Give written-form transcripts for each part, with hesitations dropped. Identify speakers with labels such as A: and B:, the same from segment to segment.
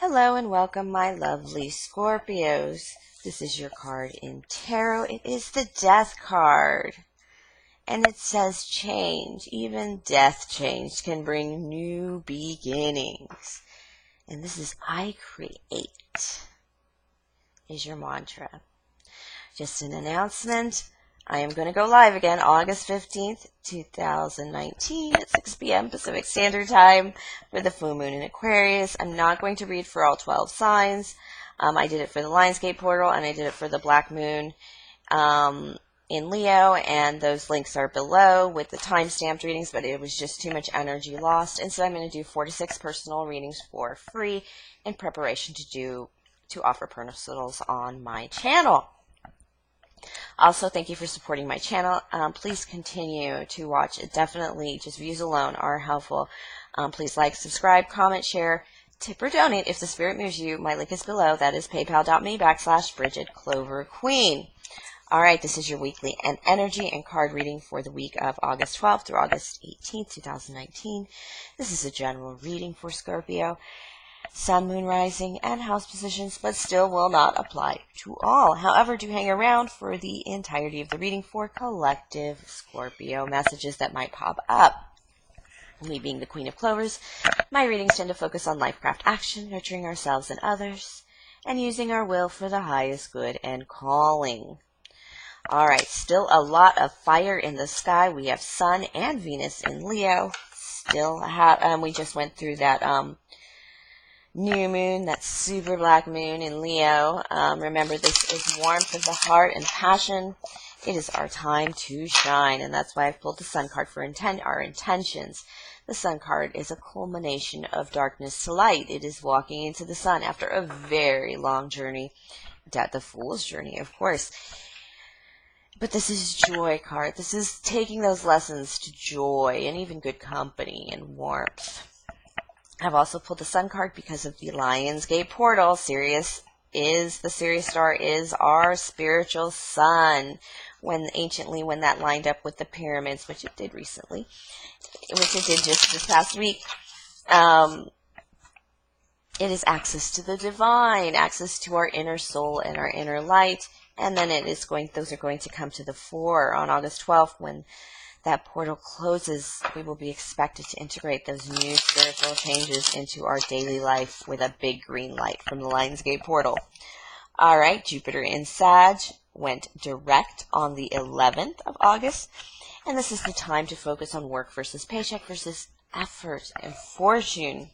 A: Hello and welcome, my lovely Scorpios. This is your card in tarot. It is the Death card. And it says change. Even death change can bring new beginnings. And this is I create is your mantra. Just an announcement. I am going to go live again August 15th, 2019 at 6 p.m. Pacific Standard Time for the full moon in Aquarius. I'm not going to read for all 12 signs. I did it for the Lionsgate portal and I did it for the black moon in Leo, and those links are below with the time-stamped readings, but it was just too much energy lost. And so I'm going to do 4 to 6 personal readings for free in preparation to offer personals on my channel. Also, thank you for supporting my channel. Please continue to watch. Definitely, just views alone are helpful. Please like, subscribe, comment, share, tip, or donate if the spirit moves you. My link is below. That is paypal.me/BridgetCloverQueen. All right, this is your weekly and energy and card reading for the week of August 12th through August 18th, 2019. This is a general reading for Scorpio. Sun, moon, rising, and house positions, but still will not apply to all. However, do hang around for the entirety of the reading for collective Scorpio messages that might pop up. Me being the Queen of Clovers, my readings tend to focus on life, craft, action, nurturing ourselves and others, and using our will for the highest good and calling. All right, still a lot of fire in the sky. We have Sun and Venus in Leo. Still have, we just went through that new moon, that super black moon in Leo. Remember, this is warmth of the heart and passion. It is our time to shine, and that's why I've pulled the Sun card for our intentions. The Sun card is a culmination of darkness to light. It is walking into the sun after a very long journey, the Fool's journey, of course. But this is joy card. This is taking those lessons to joy and even good company and warmth. I've also pulled the Sun card because of the Lionsgate portal. The Sirius star is our spiritual sun. When that lined up with the pyramids, which it did recently, which it did just this past week, it is access to the divine, access to our inner soul and our inner light. And then those are going to come to the fore on August 12th when that portal closes. We will be expected to integrate those new spiritual changes into our daily life with a big green light from the Lionsgate portal. All right, Jupiter in Sag went direct on the 11th of August, and this is the time to focus on work versus paycheck versus effort and fortune.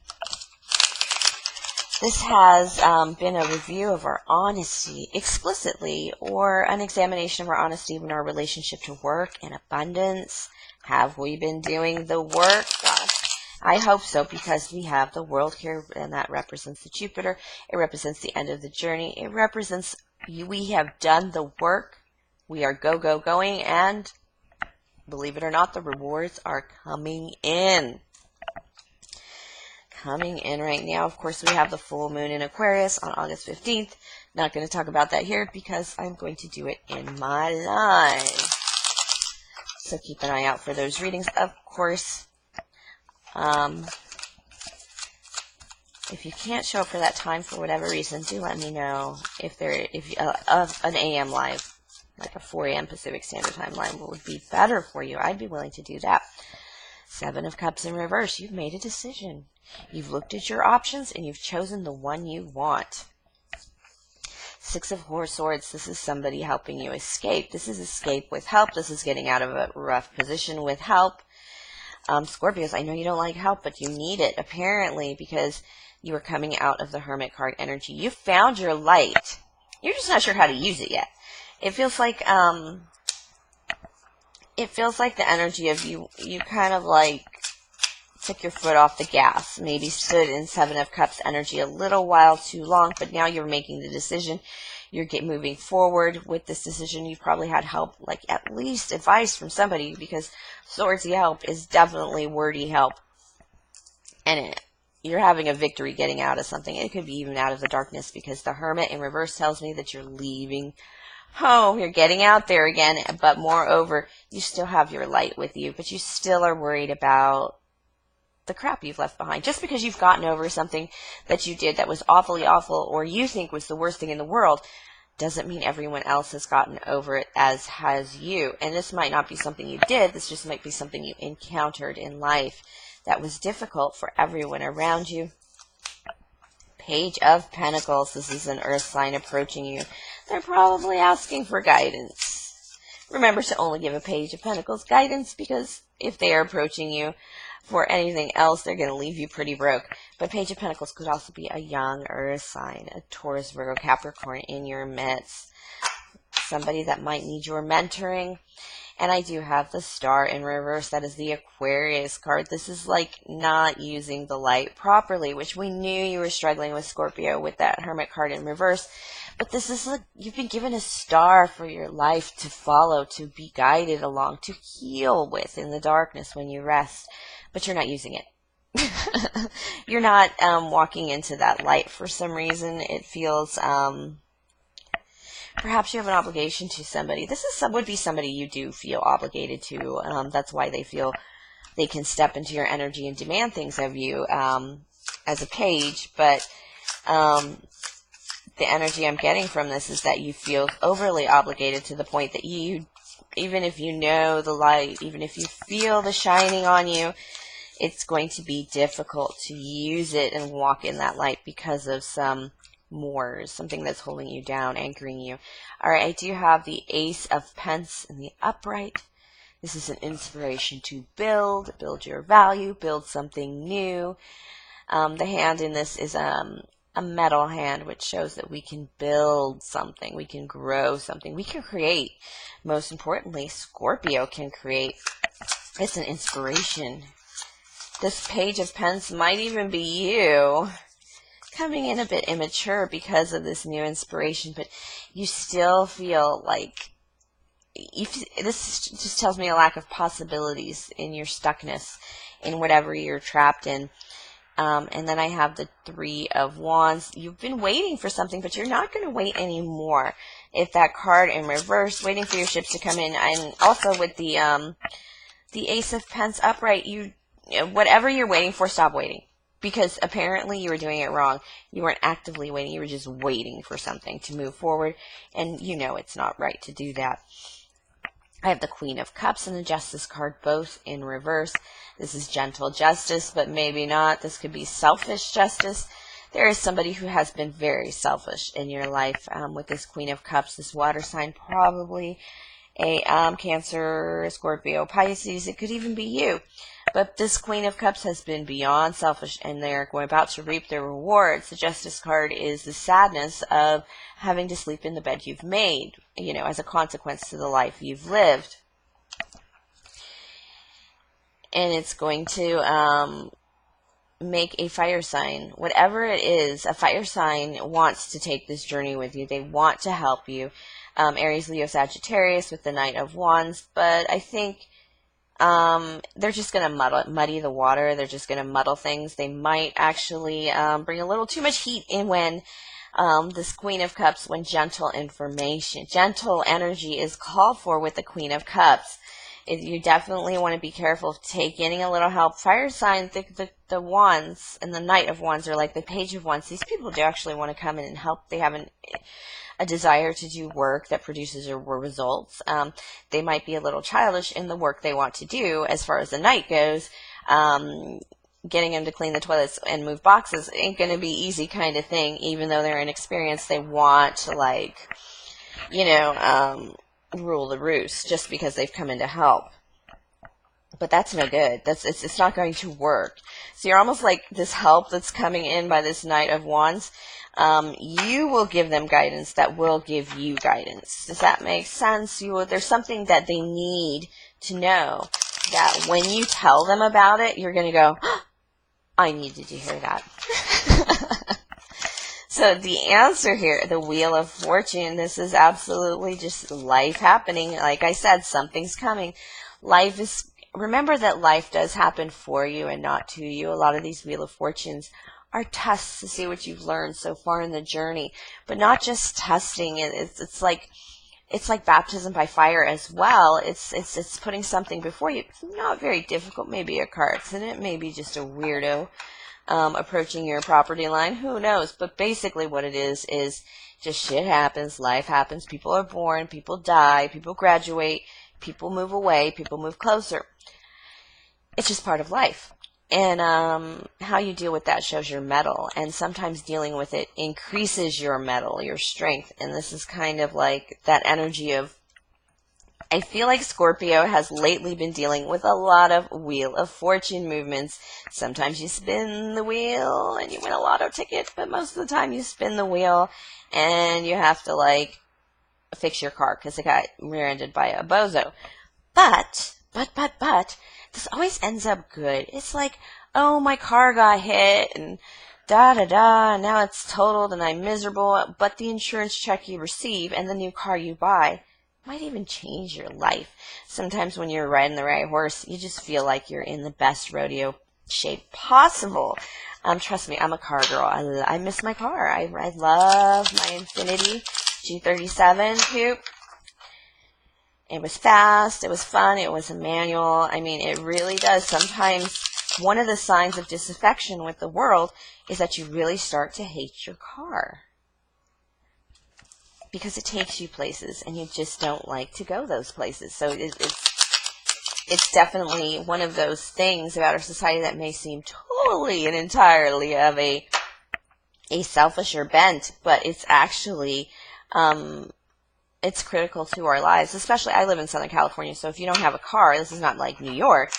A: This has been a review of our honesty explicitly, or an examination of our honesty in our relationship to work and abundance. Have we been doing the work? I hope so, because we have the world here, and that represents the Jupiter. It represents the end of the journey. It represents we have done the work. We are going, and believe it or not, the rewards are coming in. Coming in right now. Of course, we have the full moon in Aquarius on August 15th. Not going to talk about that here because I'm going to do it in my live. So keep an eye out for those readings. Of course, if you can't show up for that time for whatever reason, do let me know. If an AM live, like a 4 a.m. Pacific Standard Time live, would be better for you. I'd be willing to do that. 7 of Cups in reverse. You've made a decision. You've looked at your options and you've chosen the one you want. 6 of Swords. This is somebody helping you escape. This is escape with help. This is getting out of a rough position with help. Scorpios, I know you don't like help, but you need it apparently because you are coming out of the Hermit card energy. You found your light. You're just not sure how to use it yet. It feels like the energy of you kind of like took your foot off the gas, maybe stood in 7 of Cups energy a little while too long, but now you're making the decision. You're moving forward with this decision. You probably had help, like at least advice from somebody, because swordsy help is definitely wordy help. And you're having a victory getting out of something. It could be even out of the darkness, because the Hermit in reverse tells me that you're leaving home. You're getting out there again, but moreover, you still have your light with you, but you still are worried about the crap you've left behind. Just because you've gotten over something that you did that was awfully awful or you think was the worst thing in the world doesn't mean everyone else has gotten over it as has you. And this might not be something you did. This just might be something you encountered in life that was difficult for everyone around you. Page of Pentacles. This is an earth sign approaching you. They're probably asking for guidance. Remember to only give a Page of Pentacles guidance, because if they are approaching you for anything else, they're going to leave you pretty broke. But Page of Pentacles could also be a young earth sign, a Taurus, Virgo, Capricorn in your midst. Somebody that might need your mentoring. And I do have the Star in reverse. That is the Aquarius card. This is like not using the light properly, which we knew you were struggling with, Scorpio, with that Hermit card in reverse. But this is like you've been given a star for your life to follow, to be guided along, to heal with in the darkness when you rest. But you're not using it. You're not walking into that light for some reason. It feels... perhaps you have an obligation to somebody. This is would be somebody you do feel obligated to. That's why they feel they can step into your energy and demand things of you as a page. But the energy I'm getting from this is that you feel overly obligated to the point that you, even if you know the light, even if you feel the shining on you, it's going to be difficult to use it and walk in that light because of some more, something that's holding you down, anchoring you. All right, I do have the Ace of Pence in the upright. This is an inspiration to build your value, build something new. The hand in this is a metal hand, which shows that we can build something, we can grow something, we can create. Most importantly, Scorpio can create. It's an inspiration. This Page of Pence might even be you, coming in a bit immature because of this new inspiration, but you still feel like this just tells me a lack of possibilities in your stuckness in whatever you're trapped in. And then I have the Three of Wands. You've been waiting for something, but you're not going to wait anymore. If that card in reverse, waiting for your ships to come in, and also with the Ace of Pence upright, whatever you're waiting for, stop waiting. Because apparently you were doing it wrong. You weren't actively waiting. You were just waiting for something to move forward. And you know it's not right to do that. I have the Queen of Cups and the Justice card, both in reverse. This is gentle justice, but maybe not. This could be selfish justice. There is somebody who has been very selfish in your life with this Queen of Cups, this water sign, probably a Cancer, Scorpio, Pisces. It could even be you. But this Queen of Cups has been beyond selfish, and they're about to reap their rewards. The Justice card is the sadness of having to sleep in the bed you've made, as a consequence to the life you've lived. And it's going to make a fire sign. Whatever it is, a fire sign wants to take this journey with you. They want to help you. Aries, Leo, Sagittarius with the Knight of Wands. But I think they're just going to muddy the water. They're just going to muddle things. They might actually bring a little too much heat in when this Queen of Cups, when gentle energy is called for with the Queen of Cups. You definitely want to be careful of getting a little help. Fire sign, the Wands and the Knight of Wands are like the Page of Wands. These people do actually want to come in and help. They have a desire to do work that produces results. They might be a little childish in the work they want to do. As far as the Knight goes, getting them to clean the toilets and move boxes ain't going to be easy kind of thing. Even though they're inexperienced, they want to rule the roost just because they've come in to help. But that's no good. It's not going to work. So you're almost like this help that's coming in by this Knight of Wands. You will give them guidance that will give you guidance. Does that make sense? There's something that they need to know that when you tell them about it, you're going to go, oh, I needed to hear that. So the answer here, the Wheel of Fortune, this is absolutely just life happening. Like I said, something's coming. Remember that life does happen for you and not to you. A lot of these Wheel of Fortunes are tests to see what you've learned so far in the journey, but not just testing. It's like it's like baptism by fire as well. It's putting something before you. It's not very difficult. Maybe a car accident, maybe just a weirdo approaching your property line. Who knows? But basically what it is just shit happens, life happens, people are born, people die, people graduate, people move away, people move closer. It's just part of life. And how you deal with that shows your mettle. And sometimes dealing with it increases your mettle, your strength. And this is kind of like that energy of, I feel like Scorpio has lately been dealing with a lot of Wheel of Fortune movements. Sometimes you spin the wheel and you win a lotto ticket, but most of the time you spin the wheel and you have to like fix your car because it got rear-ended by a bozo. But, this always ends up good. It's like, oh, my car got hit and da-da-da, now it's totaled and I'm miserable, but the insurance check you receive and the new car you buy might even change your life. Sometimes when you're riding the right horse, you just feel like you're in the best rodeo shape possible. Trust me, I'm a car girl. I miss my car. I love my Infiniti G37 coupe. It was fast, it was fun, it was a manual. I mean, it really does. Sometimes one of the signs of disaffection with the world is that you really start to hate your car. Because it takes you places and you just don't like to go those places. So it's definitely one of those things about our society that may seem totally and entirely of a selfisher bent, but it's actually it's critical to our lives. Especially, I live in Southern California, so if you don't have a car, this is not like New York,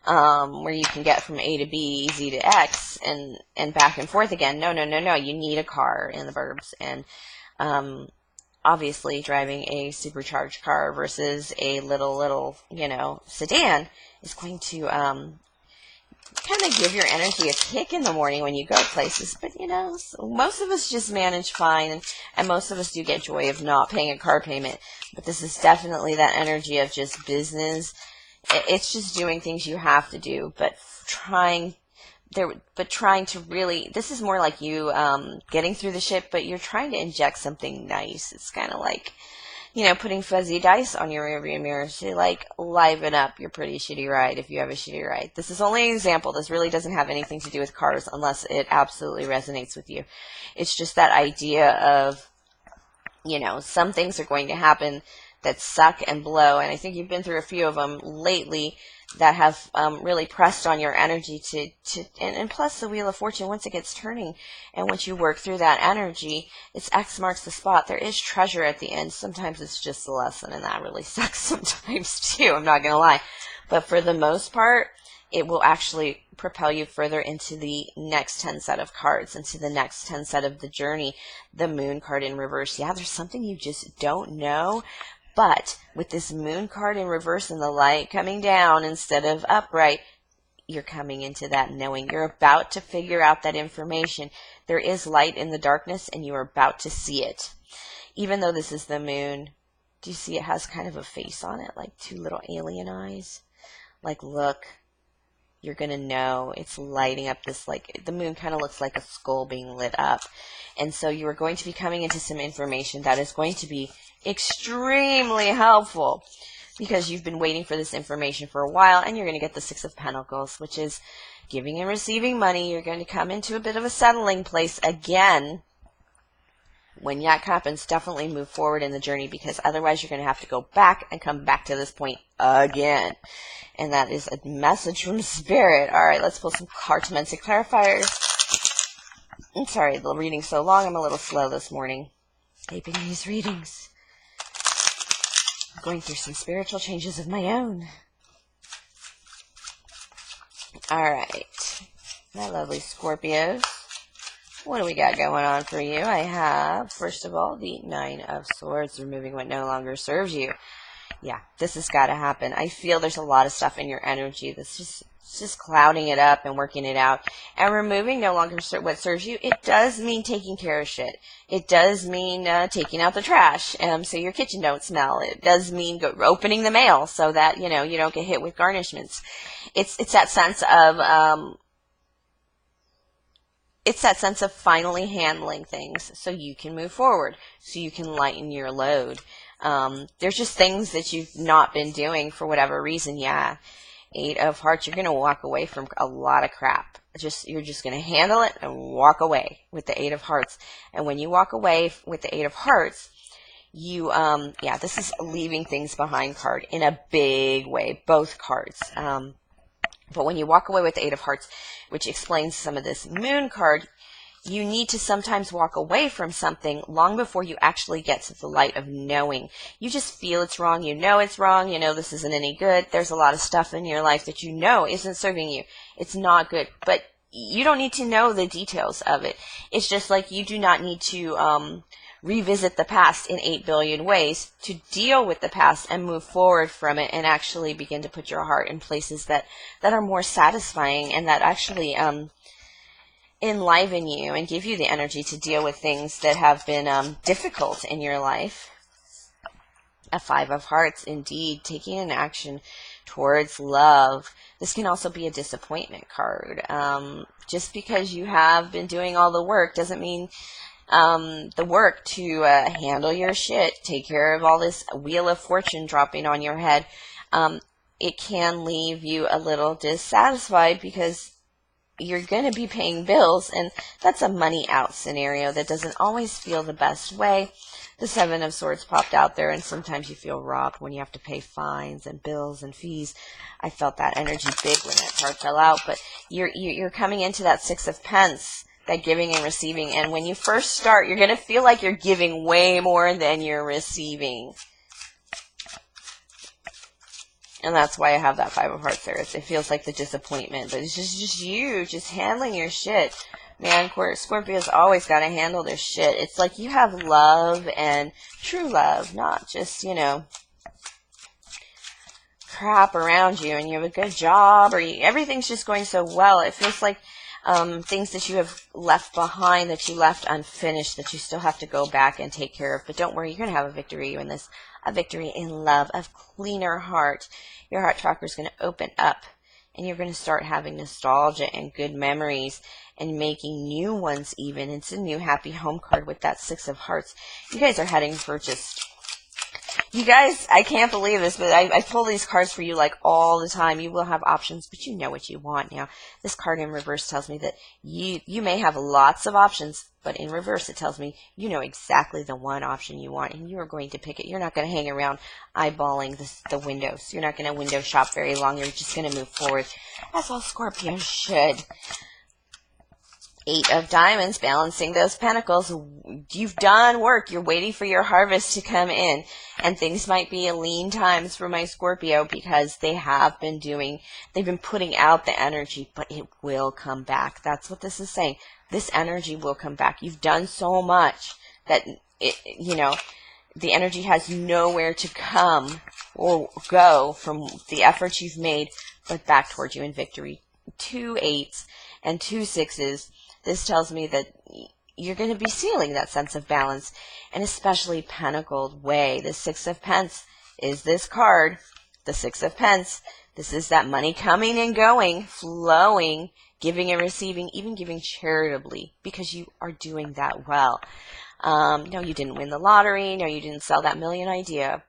A: where you can get from A to B, Z to X, and back and forth again. No. You need a car in the burbs, and obviously driving a supercharged car versus a little, sedan is going to kind of give your energy a kick in the morning when you go places. But, most of us just manage fine, and most of us do get joy of not paying a car payment. But this is definitely that energy of just business. It's just doing things you have to do, but trying to really, this is more like you getting through the shit, but you're trying to inject something nice. It's kind of like, putting fuzzy dice on your rearview mirror to like liven up your pretty shitty ride if you have a shitty ride. This is only an example. This really doesn't have anything to do with cars unless it absolutely resonates with you. It's just that idea of, some things are going to happen that suck and blow, and I think you've been through a few of them lately that have really pressed on your energy and plus the Wheel of Fortune, once it gets turning and once you work through that energy, it's X marks the spot. There is treasure at the end. Sometimes it's just a lesson, and that really sucks sometimes too, I'm not going to lie. But for the most part, it will actually propel you further into the next 10 set of cards, into the next 10 set of the journey. The Moon card in reverse. Yeah, there's something you just don't know. But with this Moon card in reverse and the light coming down instead of upright, you're coming into that knowing. You're about to figure out that information. There is light in the darkness, and you are about to see it. Even though this is the Moon, do you see it has kind of a face on it, like two little alien eyes? Like, look, you're going to know. It's lighting up this, like, the Moon kind of looks like a skull being lit up. And so you are going to be coming into some information that is going to be extremely helpful because you've been waiting for this information for a while, and you're going to get the Six of Pentacles, which is giving and receiving money. You're going to come into a bit of a settling place again. When that happens, definitely move forward in the journey, because otherwise you're going to have to go back and come back to this point again. And that is a message from Spirit. All right, let's pull some Cartomantic clarifiers. I'm sorry, the reading's so long, I'm a little slow this morning taping these readings. I'm going through some spiritual changes of my own. Alright, my lovely Scorpios. What do we got going on for you? I have, first of all, the Nine of Swords, removing what no longer serves you. Yeah, this has got to happen. I feel there's a lot of stuff in your energy that's just clouding it up and working it out. And removing no longer what serves you, it does mean taking care of shit. It does mean taking out the trash so your kitchen don't smell. It does mean opening the mail so that, you don't get hit with garnishments. It's that sense of... It's that sense of finally handling things so you can move forward, so you can lighten your load. There's just things that you've not been doing for whatever reason. Yeah. Eight of Hearts, you're going to walk away from a lot of crap. You're just going to handle it and walk away with the Eight of Hearts. And when you walk away with the Eight of Hearts, you, yeah, this is a leaving things behind card in a big way, both cards. But when you walk away with the Eight of Hearts, which explains some of this Moon card, you need to sometimes walk away from something long before you actually get to the light of knowing. You just feel it's wrong. You know it's wrong. You know this isn't any good. There's a lot of stuff in your life that you know isn't serving you. It's not good. But you don't need to know the details of it. It's just like you do not need to revisit the past in 8 billion ways to deal with the past and move forward from it and actually begin to put your heart in places that are more satisfying and that actually enliven you and give you the energy to deal with things that have been difficult in your life. A Five of Hearts, indeed, taking an action towards love. This can also be a disappointment card. Just because you have been doing all the work doesn't mean the work to handle your shit, take care of all this Wheel of Fortune dropping on your head. It can leave you a little dissatisfied because you're going to be paying bills, and that's a money out scenario that doesn't always feel the best way. The Seven of Swords popped out there, and sometimes you feel robbed when you have to pay fines and bills and fees. I felt that energy big when that card fell out, but you're coming into that Six of Pence, that giving and receiving, and when you first start, you're going to feel like you're giving way more than you're receiving. And that's why I have that Five of Hearts there. It feels like the disappointment, but it's just you, just handling your shit. Man, Scorpio's always got to handle their shit. It's like you have love and true love, not just, you know, crap around you and you have a good job or everything's just going so well. It feels like things that you have left behind, that you left unfinished, that you still have to go back and take care of. But don't worry, you're going to have a victory in this, a victory in love, a cleaner heart. Your heart chakra is going to open up, and you're going to start having nostalgia and good memories and making new ones even. It's a new happy home card with that Six of Hearts. You guys are heading for just... You guys, I can't believe this, but I pull these cards for you like all the time. You will have options, but you know what you want now. This card in reverse tells me that you may have lots of options, but in reverse it tells me you know exactly the one option you want, and you are going to pick it. You're not going to hang around eyeballing the windows. You're not going to window shop very long. You're just going to move forward. That's all Scorpio should. Eight of Diamonds, balancing those pentacles. You've done work. You're waiting for your harvest to come in. And things might be lean times for my Scorpio because they've been putting out the energy, but it will come back. That's what this is saying. This energy will come back. You've done so much that, the energy has nowhere to come or go from the efforts you've made, but back towards you in victory. 2 8s and 2 6s. This tells me that you're going to be feeling that sense of balance, and especially pentacled way. The Six of Pence is this card. The Six of Pence. This is that money coming and going, flowing, giving and receiving, even giving charitably, because you are doing that well. No, you didn't win the lottery. No, you didn't sell that $1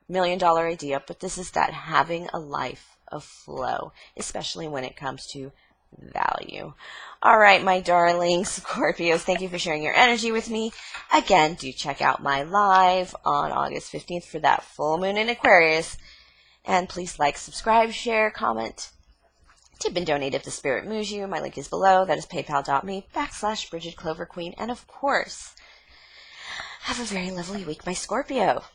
A: million idea, but this is that having a life of flow, especially when it comes to value. All right, my darlings, Scorpios, thank you for sharing your energy with me. Again, do check out my live on August 15th for that full moon in Aquarius. And please like, subscribe, share, comment, tip and donate if the spirit moves you. My link is below. That is paypal.me/Bridget Clover Queen. And of course, have a very lovely week, my Scorpio.